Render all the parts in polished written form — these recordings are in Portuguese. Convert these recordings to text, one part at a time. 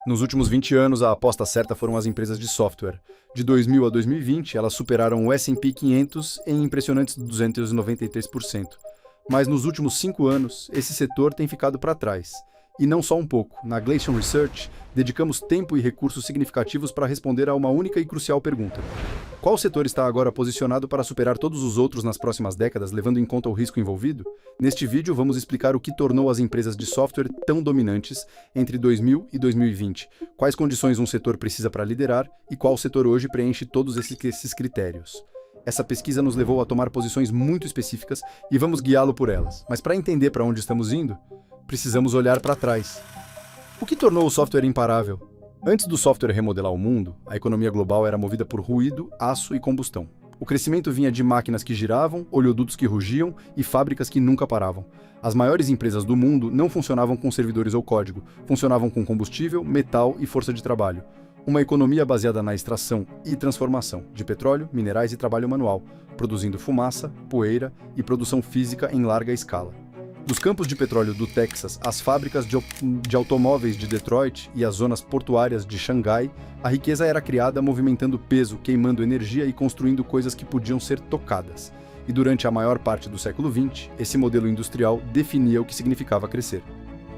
Nos últimos 20 anos, a aposta certa foram as empresas de software. De 2000 a 2020, elas superaram o S&P 500 em impressionantes 293%. Mas nos últimos 5 anos, esse setor tem ficado para trás. E não só um pouco. Na Glacial Research, dedicamos tempo e recursos significativos para responder a uma única e crucial pergunta. Qual setor está agora posicionado para superar todos os outros nas próximas décadas, levando em conta o risco envolvido? Neste vídeo, vamos explicar o que tornou as empresas de software tão dominantes entre 2000 e 2020, quais condições um setor precisa para liderar e qual setor hoje preenche todos esses critérios. Essa pesquisa nos levou a tomar posições muito específicas e vamos guiá-lo por elas. Mas para entender para onde estamos indo, precisamos olhar para trás. O que tornou o software imparável? Antes do software remodelar o mundo, a economia global era movida por ruído, aço e combustão. O crescimento vinha de máquinas que giravam, oleodutos que rugiam e fábricas que nunca paravam. As maiores empresas do mundo não funcionavam com servidores ou código, funcionavam com combustível, metal e força de trabalho. Uma economia baseada na extração e transformação de petróleo, minerais e trabalho manual, produzindo fumaça, poeira e produção física em larga escala. Dos campos de petróleo do Texas às fábricas de automóveis de Detroit e às zonas portuárias de Xangai, a riqueza era criada movimentando peso, queimando energia e construindo coisas que podiam ser tocadas. E durante a maior parte do século XX, esse modelo industrial definia o que significava crescer.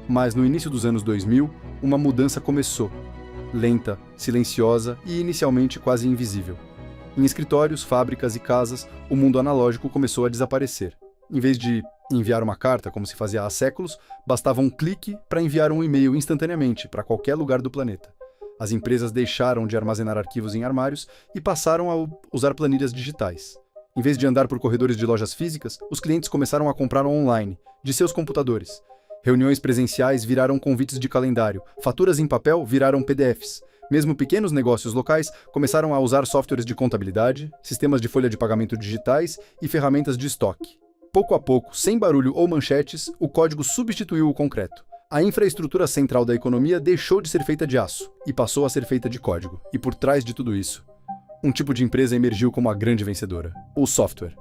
Mas no início dos anos 2000, uma mudança começou. Lenta, silenciosa e inicialmente quase invisível. Em escritórios, fábricas e casas, o mundo analógico começou a desaparecer. Em vez de enviar uma carta, como se fazia há séculos, bastava um clique para enviar um e-mail instantaneamente para qualquer lugar do planeta. As empresas deixaram de armazenar arquivos em armários e passaram a usar planilhas digitais. Em vez de andar por corredores de lojas físicas, os clientes começaram a comprar online, de seus computadores. Reuniões presenciais viraram convites de calendário, faturas em papel viraram PDFs. Mesmo pequenos negócios locais começaram a usar softwares de contabilidade, sistemas de folha de pagamento digitais e ferramentas de estoque. Pouco a pouco, sem barulho ou manchetes, o código substituiu o concreto. A infraestrutura central da economia deixou de ser feita de aço e passou a ser feita de código. E por trás de tudo isso, um tipo de empresa emergiu como a grande vencedora: o software.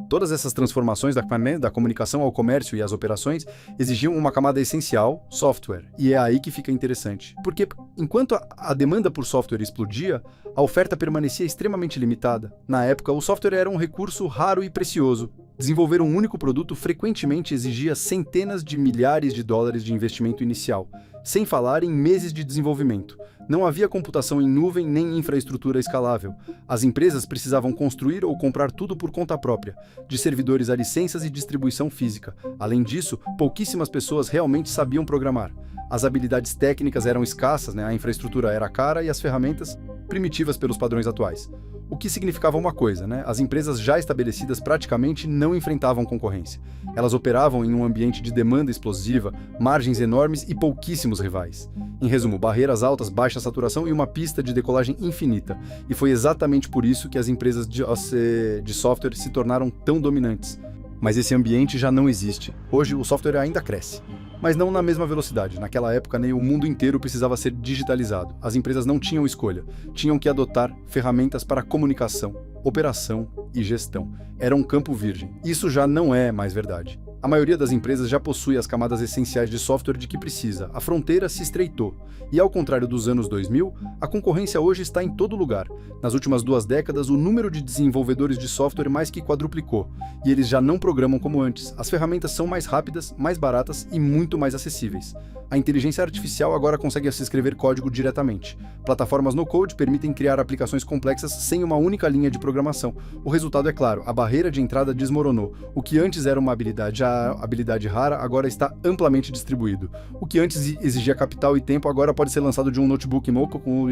Todas essas transformações da comunicação ao comércio e às operações exigiam uma camada essencial, software. E é aí que fica interessante. Porque enquanto a demanda por software explodia, a oferta permanecia extremamente limitada. Na época, o software era um recurso raro e precioso. Desenvolver um único produto frequentemente exigia centenas de milhares de dólares de investimento inicial, sem falar em meses de desenvolvimento. Não havia computação em nuvem nem infraestrutura escalável. As empresas precisavam construir ou comprar tudo por conta própria, de servidores a licenças e distribuição física. Além disso, pouquíssimas pessoas realmente sabiam programar. As habilidades técnicas eram escassas, a infraestrutura era cara e as ferramentas primitivas pelos padrões atuais. O que significava uma coisa, as empresas já estabelecidas praticamente não enfrentavam concorrência. Elas operavam em um ambiente de demanda explosiva, margens enormes e pouquíssimos rivais. Em resumo, barreiras altas, baixa saturação e uma pista de decolagem infinita. E foi exatamente por isso que as empresas de software se tornaram tão dominantes. Mas esse ambiente já não existe. Hoje o software ainda cresce, mas não na mesma velocidade. Naquela época, nem o mundo inteiro precisava ser digitalizado. As empresas não tinham escolha. Tinham que adotar ferramentas para comunicação, operação e gestão. Era um campo virgem. Isso já não é mais verdade. A maioria das empresas já possui as camadas essenciais de software de que precisa. A fronteira se estreitou. E ao contrário dos anos 2000, a concorrência hoje está em todo lugar. Nas últimas 2 décadas, o número de desenvolvedores de software mais que quadruplicou. E eles já não programam como antes. As ferramentas são mais rápidas, mais baratas e muito mais acessíveis. A inteligência artificial agora consegue escrever código diretamente. Plataformas no-code permitem criar aplicações complexas sem uma única linha de programação. O resultado é claro, a barreira de entrada desmoronou. O que antes era uma habilidade rara agora está amplamente distribuído. O que antes exigia capital e tempo agora pode ser lançado de um notebook Mocha com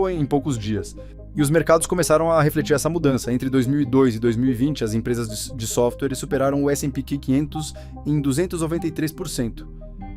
em poucos dias. E os mercados começaram a refletir essa mudança. Entre 2002 e 2020, as empresas de software superaram o S&P 500 em 293%,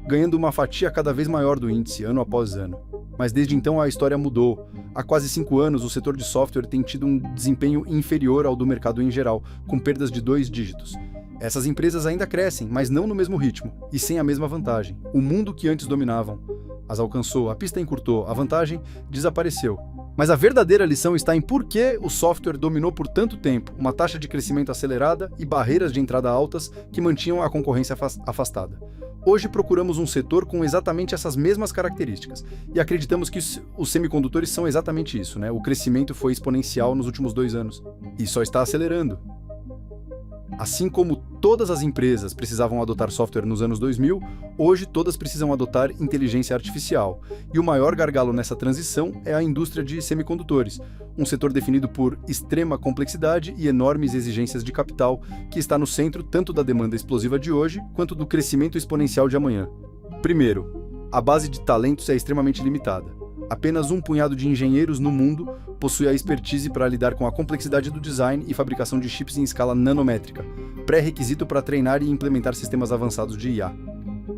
ganhando uma fatia cada vez maior do índice, ano após ano. Mas desde então a história mudou. Há quase 5 anos, o setor de software tem tido um desempenho inferior ao do mercado em geral, com perdas de 2 dígitos. Essas empresas ainda crescem, mas não no mesmo ritmo, e sem a mesma vantagem. O mundo que antes dominavam as alcançou, a pista encurtou, a vantagem desapareceu. Mas a verdadeira lição está em por que o software dominou por tanto tempo, uma taxa de crescimento acelerada e barreiras de entrada altas que mantinham a concorrência afastada. Hoje procuramos um setor com exatamente essas mesmas características e acreditamos que os semicondutores são exatamente isso, né? O crescimento foi exponencial nos últimos 2 anos e só está acelerando. Assim como todas as empresas precisavam adotar software nos anos 2000, hoje todas precisam adotar inteligência artificial. E o maior gargalo nessa transição é a indústria de semicondutores, um setor definido por extrema complexidade e enormes exigências de capital, que está no centro tanto da demanda explosiva de hoje quanto do crescimento exponencial de amanhã. Primeiro, a base de talentos é extremamente limitada. Apenas um punhado de engenheiros no mundo possui a expertise para lidar com a complexidade do design e fabricação de chips em escala nanométrica, pré-requisito para treinar e implementar sistemas avançados de IA.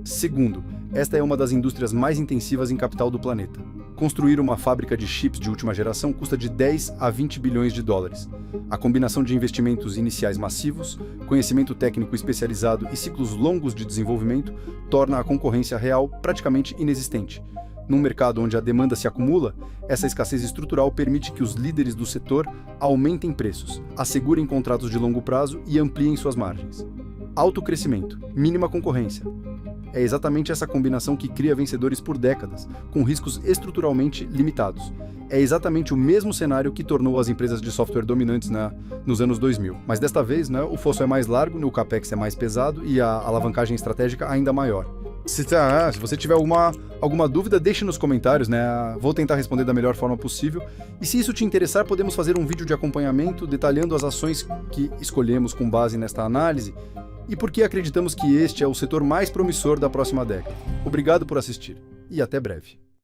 Segundo, esta é uma das indústrias mais intensivas em capital do planeta. Construir uma fábrica de chips de última geração custa de 10 a 20 bilhões de dólares. A combinação de investimentos iniciais massivos, conhecimento técnico especializado e ciclos longos de desenvolvimento torna a concorrência real praticamente inexistente. Num mercado onde a demanda se acumula, essa escassez estrutural permite que os líderes do setor aumentem preços, assegurem contratos de longo prazo e ampliem suas margens. Alto crescimento, mínima concorrência. É exatamente essa combinação que cria vencedores por décadas, com riscos estruturalmente limitados. É exatamente o mesmo cenário que tornou as empresas de software dominantes nos anos 2000. Mas desta vez, o fosso é mais largo, o capex é mais pesado e a alavancagem estratégica ainda maior. Se você tiver alguma dúvida, deixe nos comentários, Vou tentar responder da melhor forma possível. E se isso te interessar, podemos fazer um vídeo de acompanhamento detalhando as ações que escolhemos com base nesta análise e por que acreditamos que este é o setor mais promissor da próxima década. Obrigado por assistir e até breve.